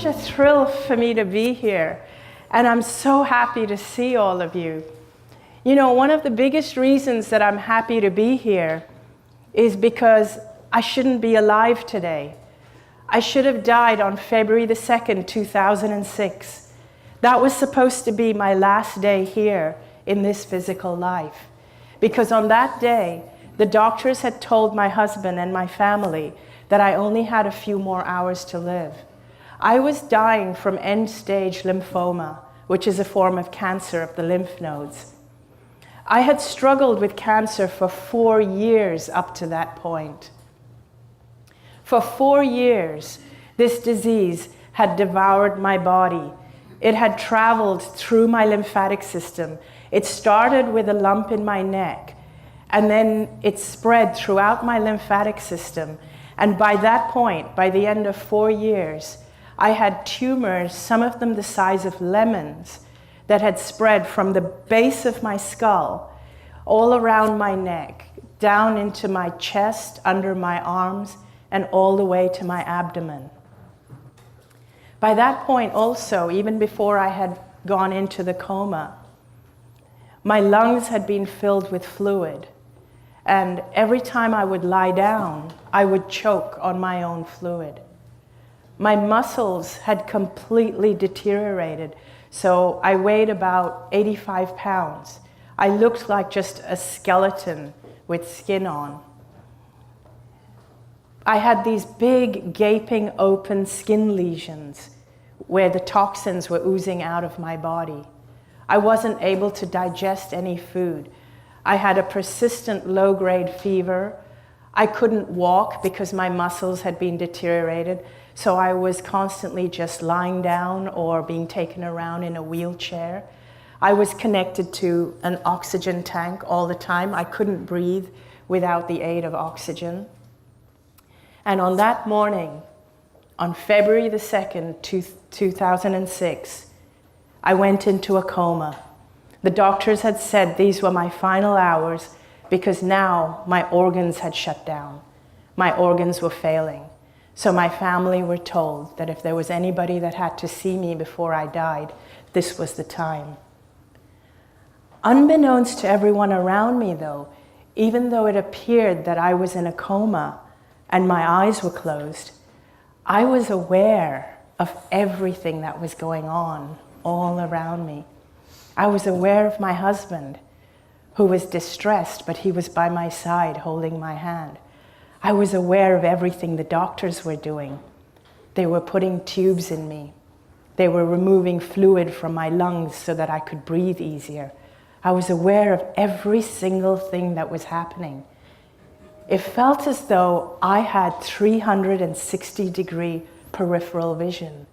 such a thrill for me to be here, and I'm so happy to see all of you. You know, one of the biggest reasons that I'm happy to be here is because I shouldn't be alive today. I should have died on February the 2nd, 2006. That was supposed to be my last day here in this physical life. Because on that day, the doctors had told my husband and my family that I only had a few more hours to live. I was dying from end-stage lymphoma, which is a form of cancer of the lymph nodes. I had struggled with cancer for 4 years up to that point. For 4 years, this disease had devoured my body. It had traveled through my lymphatic system. It started with a lump in my neck, and then it spread throughout my lymphatic system. And by that point, by the end of 4 years, I had tumors, some of them the size of lemons, that had spread from the base of my skull, all around my neck, down into my chest, under my arms, and all the way to my abdomen. By that point also, even before I had gone into the coma, my lungs had been filled with fluid. And every time I would lie down, I would choke on my own fluid. My muscles had completely deteriorated, so I weighed about 85 pounds. I looked like just a skeleton with skin on. I had these big, gaping, open skin lesions where the toxins were oozing out of my body. I wasn't able to digest any food. I had a persistent low-grade fever. I couldn't walk because my muscles had been deteriorated, so I was constantly just lying down or being taken around in a wheelchair. I was connected to an oxygen tank all the time. I couldn't breathe without the aid of oxygen. And on that morning, on February the 2nd, 2006, I went into a coma. The doctors had said these were my final hours because now my organs had shut down. My organs were failing. So my family were told that if there was anybody that had to see me before I died, this was the time. Unbeknownst to everyone around me though, even though it appeared that I was in a coma and my eyes were closed, I was aware of everything that was going on all around me. I was aware of my husband, who was distressed, but he was by my side holding my hand. I was aware of everything the doctors were doing. They were putting tubes in me. They were removing fluid from my lungs so that I could breathe easier. I was aware of every single thing that was happening. It felt as though I had 360-degree peripheral vision.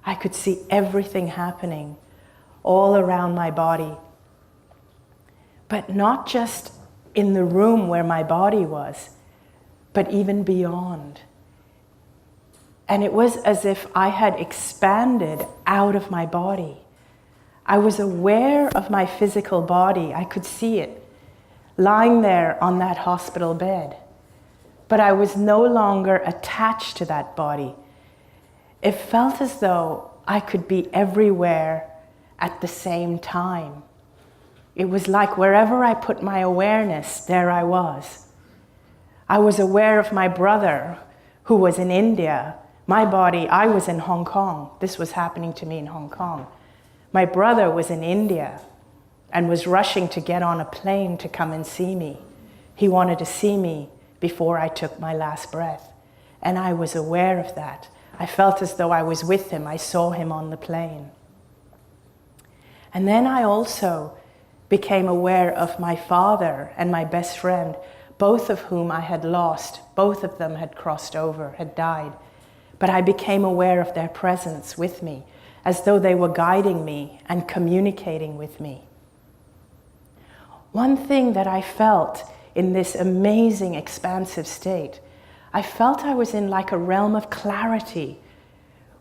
I could see everything happening all around my body. But not just in the room where my body was, but even beyond. And it was as if I had expanded out of my body. I was aware of my physical body. I could see it lying there on that hospital bed. But I was no longer attached to that body. It felt as though I could be everywhere at the same time. It was like wherever I put my awareness, there I was. I was aware of my brother who was in India. My body, I was in Hong Kong. This was happening to me in Hong Kong. My brother was in India and was rushing to get on a plane to come and see me. He wanted to see me before I took my last breath. And I was aware of that. I felt as though I was with him. I saw him on the plane. And then I also became aware of my father and my best friend, both of whom I had lost. Both of them had crossed over, had died. But I became aware of their presence with me, as though they were guiding me and communicating with me. One thing that I felt in this amazing, expansive state, I felt I was in like a realm of clarity,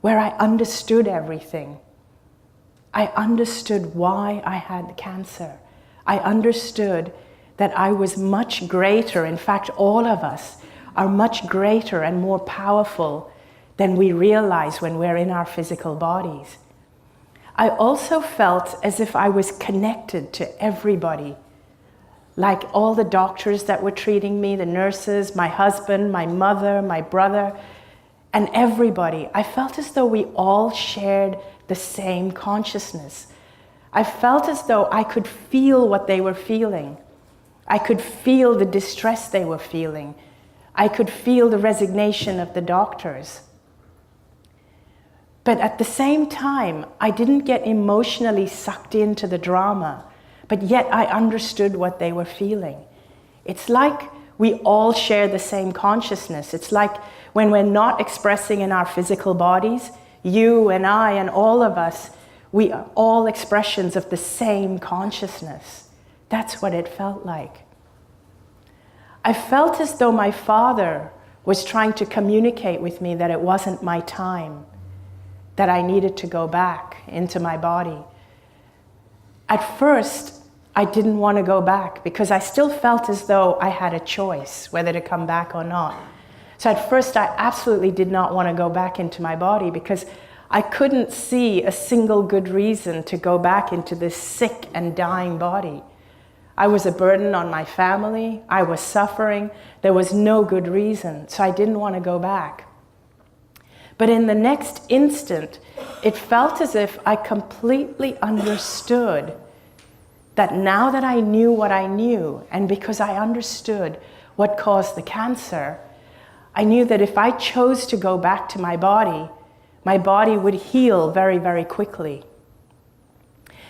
where I understood everything. I understood why I had cancer. I understood that I was much greater. In fact, all of us are much greater and more powerful than we realize when we're in our physical bodies. I also felt as if I was connected to everybody, like all the doctors that were treating me, the nurses, my husband, my mother, my brother, and everybody. I felt as though we all shared the same consciousness. I felt as though I could feel what they were feeling. I could feel the distress they were feeling. I could feel the resignation of the doctors. But at the same time, I didn't get emotionally sucked into the drama, but yet I understood what they were feeling. It's like we all share the same consciousness. It's like when we're not expressing in our physical bodies, you and I and all of us, we are all expressions of the same consciousness. That's what it felt like. I felt as though my father was trying to communicate with me that it wasn't my time, that I needed to go back into my body. At first, I didn't want to go back because I still felt as though I had a choice whether to come back or not. So at first, I absolutely did not want to go back into my body because I couldn't see a single good reason to go back into this sick and dying body. I was a burden on my family. I was suffering. There was no good reason, so I didn't want to go back. But in the next instant, it felt as if I completely understood that now that I knew what I knew, and because I understood what caused the cancer, I knew that if I chose to go back to my body would heal very, very quickly.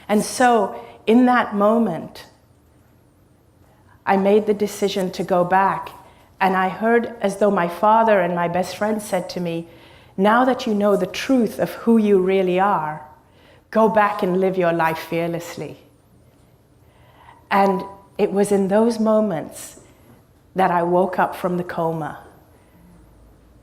And so in that moment, I made the decision to go back, and I heard as though my father and my best friend said to me, now that you know the truth of who you really are, go back and live your life fearlessly. And it was in those moments that I woke up from the coma.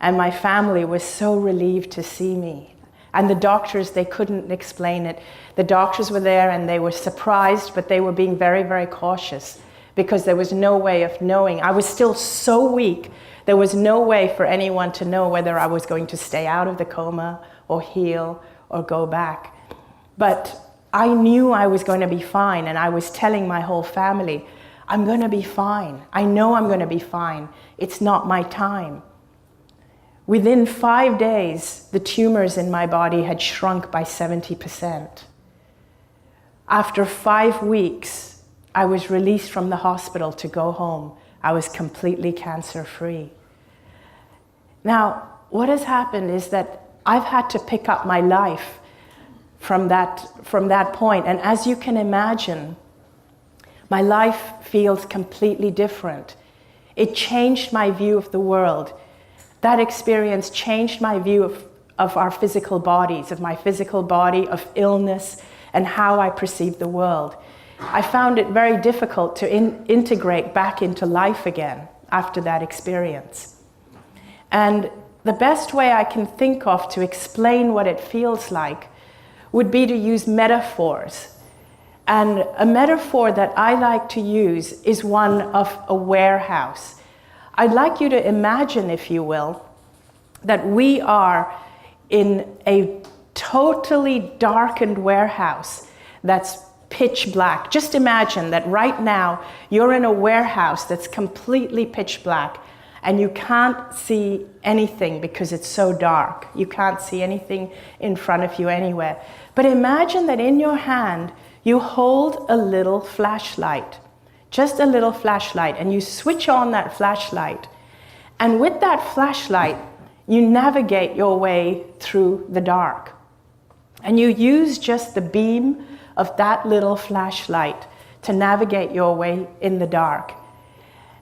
And my family was so relieved to see me. And the doctors, they couldn't explain it. The doctors were there and they were surprised, but they were being very, very cautious because there was no way of knowing. I was still so weak. There was no way for anyone to know whether I was going to stay out of the coma or heal or go back. But I knew I was going to be fine, and I was telling my whole family, I'm going to be fine. I know I'm going to be fine. It's not my time. Within 5 days, the tumors in my body had shrunk by 70%. After 5 weeks, I was released from the hospital to go home. I was completely cancer-free. Now, what has happened is that I've had to pick up my life from that point. And as you can imagine, my life feels completely different. It changed my view of the world. That experience changed my view of our physical bodies, of my physical body, of illness, and how I perceive the world. I found it very difficult to integrate back into life again after that experience. And the best way I can think of to explain what it feels like would be to use metaphors. And a metaphor that I like to use is one of a warehouse. I'd like you to imagine, if you will, that we are in a totally darkened warehouse that's pitch black. Just imagine that right now you're in a warehouse that's completely pitch black and you can't see anything because it's so dark. You can't see anything in front of you anywhere. But imagine that in your hand you hold a little flashlight, just a little flashlight, and you switch on that flashlight. And with that flashlight, you navigate your way through the dark. And you use just the beam of that little flashlight to navigate your way in the dark.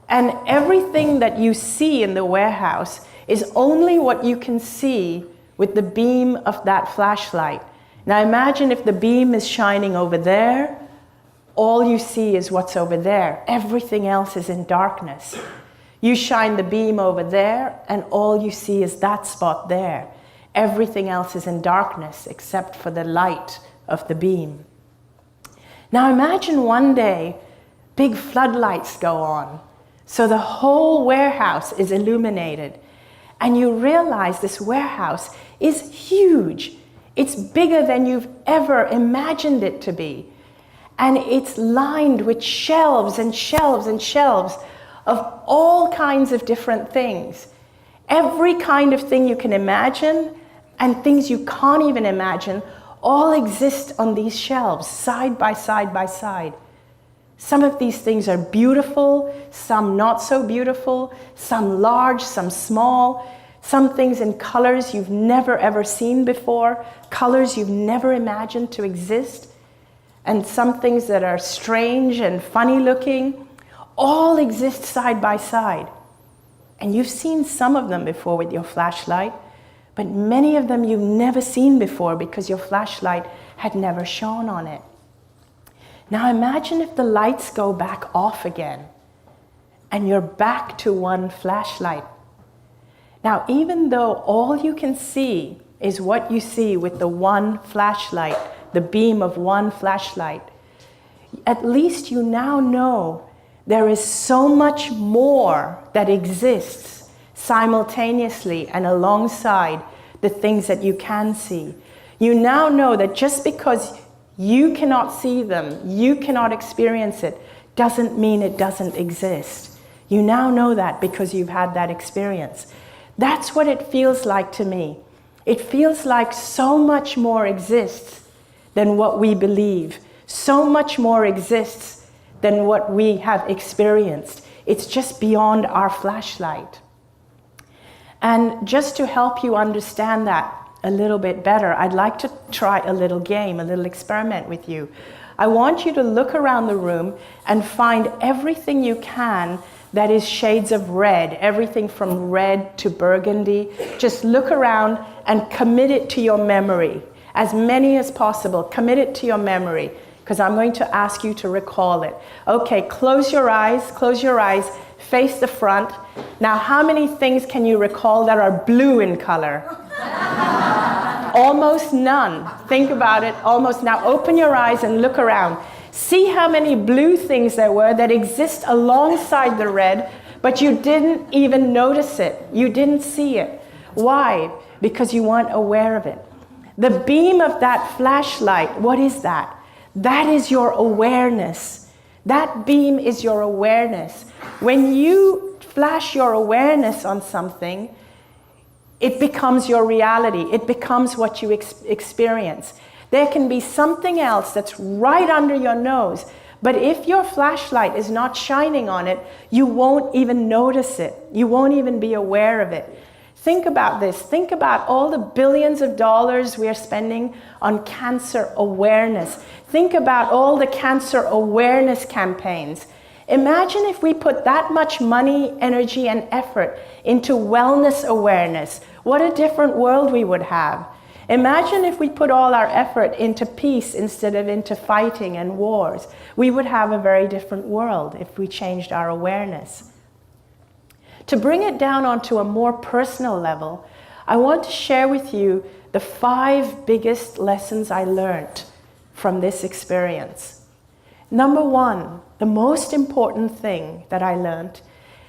And everything that you see in the warehouse is only what you can see with the beam of that flashlight. Now imagine if the beam is shining over there, all you see is what's over there. Everything else is in darkness. You shine the beam over there, and all you see is that spot there. Everything else is in darkness except for the light of the beam. Now imagine one day, big floodlights go on. So the whole warehouse is illuminated. and you realize this warehouse is huge. It's bigger than you've ever imagined it to be. And it's lined with shelves and shelves and shelves of all kinds of different things. Every kind of thing you can imagine and things you can't even imagine all exist on these shelves, side by side by side. Some of these things are beautiful, some not so beautiful, some large, some small, some things in colors you've never ever seen before, colors you've never imagined to exist, and some things that are strange and funny looking, all exist side by side. And you've seen some of them before with your flashlight, but many of them you've never seen before because your flashlight had never shone on it. Now imagine if the lights go back off again and you're back to one flashlight. Now, even though all you can see is what you see with the one flashlight, the beam of one flashlight, at least you now know there is so much more that exists simultaneously and alongside the things that you can see. You now know that just because you cannot see them, you cannot experience it, doesn't mean it doesn't exist. You now know that because you've had that experience. That's what it feels like to me. It feels like so much more exists than what we believe. So much more exists than what we have experienced. It's just beyond our flashlight. And just to help you understand that a little bit better, I'd like to try a little game, a little experiment with you. I want you to look around the room and find everything you can that is shades of red, everything from red to burgundy. Just look around and commit it to your memory. As many as possible, commit it to your memory, because I'm going to ask you to recall it. Okay, close your eyes, face the front. Now, how many things can you recall that are blue in color? Almost none. Think about it, almost. Now open your eyes and look around. See how many blue things there were that exist alongside the red, but you didn't even notice it. You didn't see it. Why? Because you weren't aware of it. The beam of that flashlight, what is that? That is your awareness. That beam is your awareness. When you flash your awareness on something, it becomes your reality. It becomes what you experience. There can be something else that's right under your nose, but if your flashlight is not shining on it, you won't even notice it. You won't even be aware of it. Think about this. Think about all the billions of dollars we are spending on cancer awareness. Think about all the cancer awareness campaigns. Imagine if we put that much money, energy, and effort into wellness awareness. What a different world we would have. Imagine if we put all our effort into peace instead of into fighting and wars. We would have a very different world if we changed our awareness. To bring it down onto a more personal level, I want to share with you the 5 biggest lessons I learned from this experience. Number 1, the most important thing that I learned,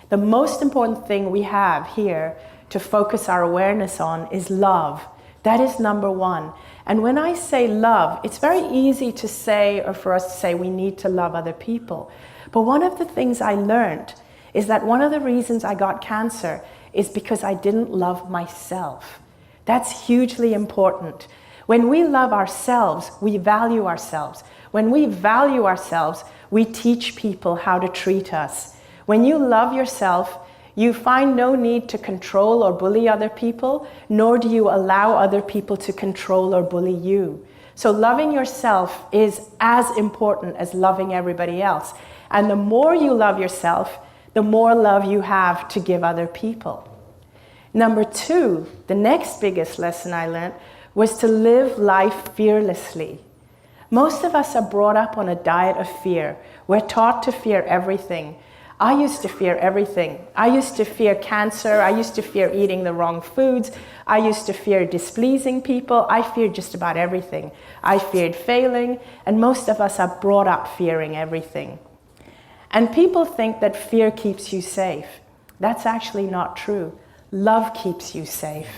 the most important thing we have here to focus our awareness on is love. That is number 1. And when I say love, it's very easy to say, or for us to say, we need to love other people. But one of the things I learned is that one of the reasons I got cancer is because I didn't love myself. That's hugely important. When we love ourselves, we value ourselves. When we value ourselves, we teach people how to treat us. When you love yourself, you find no need to control or bully other people, nor do you allow other people to control or bully you. So loving yourself is as important as loving everybody else. And the more you love yourself, the more love you have to give other people. Number 2, the next biggest lesson I learned was to live life fearlessly. Most of us are brought up on a diet of fear. We're taught to fear everything. I used to fear everything. I used to fear cancer. I used to fear eating the wrong foods. I used to fear displeasing people. I feared just about everything. I feared failing, and most of us are brought up fearing everything. And people think that fear keeps you safe. That's actually not true. love keeps you safe.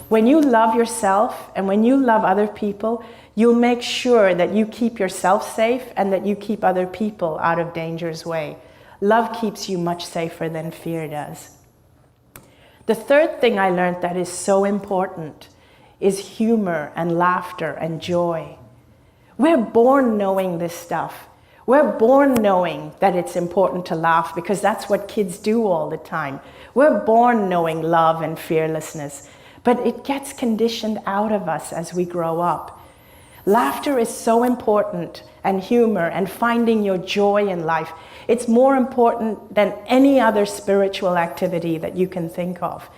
When you love yourself and when you love other people, you'll make sure that you keep yourself safe and that you keep other people out of danger's way. Love keeps you much safer than fear does. The third thing I learned that is so important is humor and laughter and joy. We're born knowing this stuff. We're born knowing that it's important to laugh because that's what kids do all the time. We're born knowing love and fearlessness, but it gets conditioned out of us as we grow up. Laughter is so important, and humor and finding your joy in life. It's more important than any other spiritual activity that you can think of.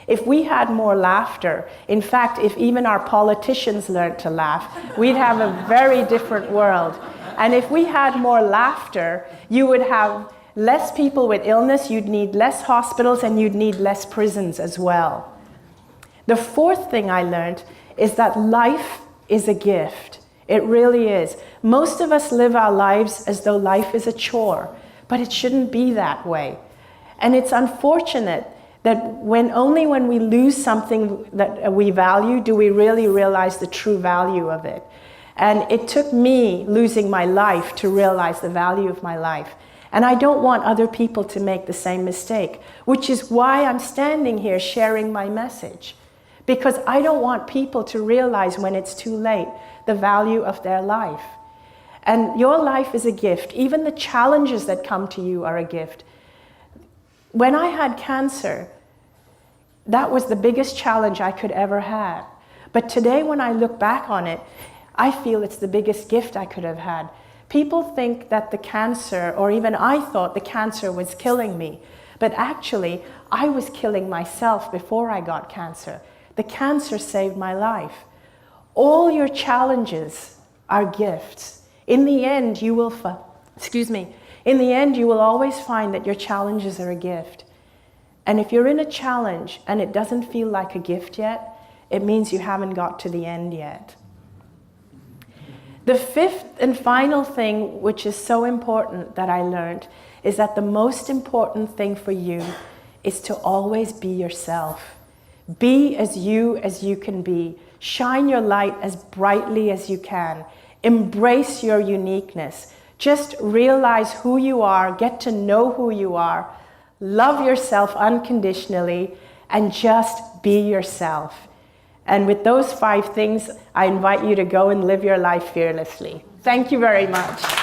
If we had more laughter, in fact, if even our politicians learned to laugh, we'd have a very different world. And if we had more laughter, you would have less people with illness, you'd need less hospitals, and you'd need less prisons as well. The fourth thing I learned is that life is a gift. It really is. Most of us live our lives as though life is a chore, but it shouldn't be that way. And it's unfortunate that only when we lose something that we value do we really realize the true value of it. And it took me losing my life to realize the value of my life. And I don't want other people to make the same mistake, which is why I'm standing here sharing my message. Because I don't want people to realize when it's too late the value of their life. And your life is a gift. Even the challenges that come to you are a gift. When I had cancer, that was the biggest challenge I could ever have. But today when I look back on it, I feel it's the biggest gift I could have had. People think that the cancer, or even I thought the cancer was killing me. But actually, I was killing myself before I got cancer. The cancer saved my life. All your challenges are gifts. In the end, you will in the end, you will always find that your challenges are a gift. And if you're in a challenge and it doesn't feel like a gift yet, it means you haven't got to the end yet. The fifth and final thing, which is so important that I learned, is that the most important thing for you is to always be yourself. Be as you can be. Shine your light as brightly as you can. Embrace your uniqueness. Just realize who you are, get to know who you are, love yourself unconditionally, and just be yourself. And with those 5 things, I invite you to go and live your life fearlessly. Thank you very much.